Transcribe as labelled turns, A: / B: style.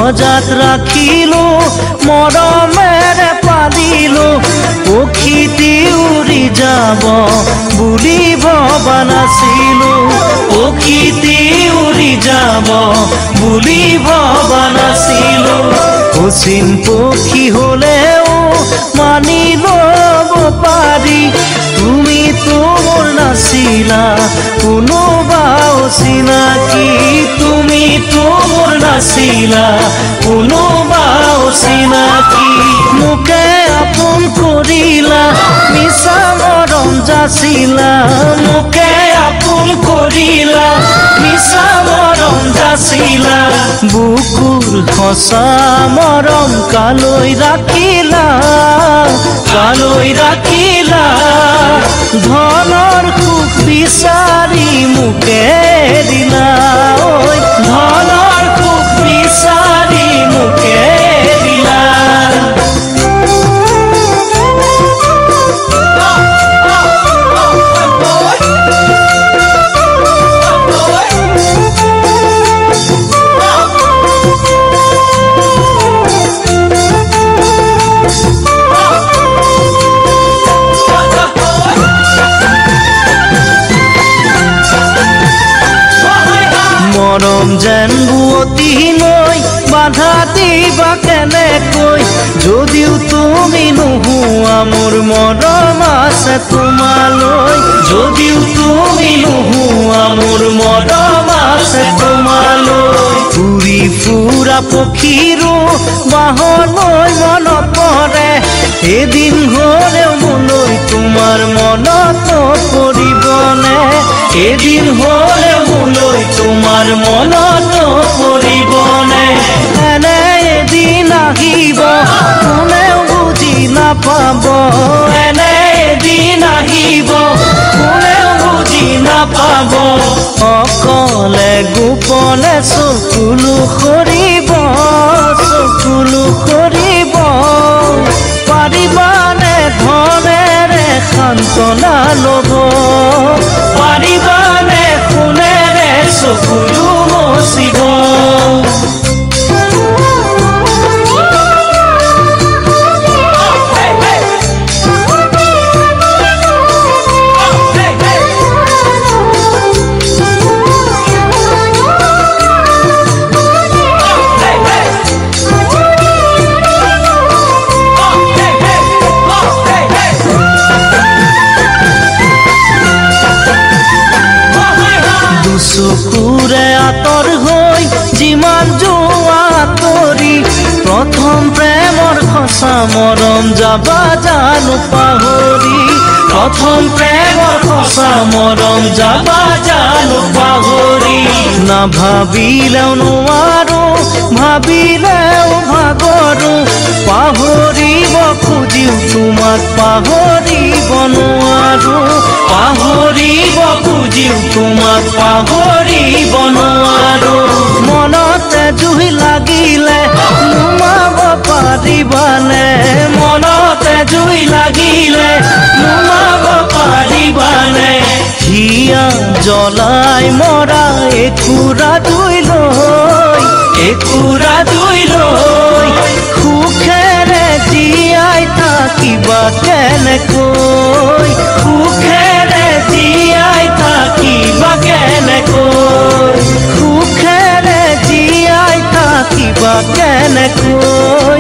A: পঞ্জজাত ৰাখিলো মৰমেৰে পালিলো পক্ষীটি উৰি যাব বুলি ভবা নাছিলো পক্ষীটি উৰি যাব বুলি ভবা নাছিলো অচিন পক্ষী হলেও মানি ল'ব পাৰি তুমি তোৰ নাছিলা কোনোবা অচিনাকি তুমি তোৰ নাছিলা কোনোবা অচিনাকি মোকে আপোন কৰিলা মিছা মৰম যাচিলা মোকে আপোন কৰিলা মিছা মৰম যাচিলা বুকুৰ সঁচা মৰম কালৈ ৰাখিলা ধনৰ সুখ বিচাৰি মোকে দিলা ঐ ধনৰ সুখ বিচাৰি মোকে দিলা মৰম যেন বুৱতী নৈ বাধা দিবা কেনেকৈ যদিও তুমি নোহোৱা মোৰ মৰম আছে তোমালৈ যদিও তুমি নোহোৱা মোৰ মৰম আছে তোমালৈ উৰি ফুৰা পক্ষীৰো বাহলৈ মনত পৰে এদিন হ'লেও মোলৈ তোমাৰ মনত পৰিবনে এদিন হ'লেও মোলৈ তোমাৰ মনত পৰিবনে এনে এদিন আহিব কোনেও বুজি নাপাব এনে এদিন আহিব কোনেও বুজি নাপাব অকলে গোপনে চকুলো সৰিব পাৰিবানে ধনেৰে সান্তনা ল'ব পাৰিবানে সোণেৰে চকুলো মচিব চকুৰে আঁতৰ হৈ যিমান যোৱা তৰি প্ৰথম প্ৰেমৰ সঁচা মৰম যাবা জানো পাহৰি প্ৰথম প্ৰেমৰ সঁচা মৰম যাবা জানো পাহৰি নাভাবিলেও নোৱাৰো ভাবিলেও ভাগৰো পাহৰিব খুজিও তোমাক পাহৰিব নোৱাৰো পাহৰিব খুজিও তোমাক পাহৰিব নোৱাৰো মনতে জুই লাগিলে নুমাব পাৰিবানে মনতে জুই লাগিলে নুমাব পাৰিবানে হিয়া জ্বলাই মৰা একুৰা দুই লৈ সুখেৰে জীয়াই থাকিবা কেনেকৈ সুখেৰে জীয়াই থাকিবা কেনেকৈ সুখেৰে জীয়াই থাকিবা কেনেকৈ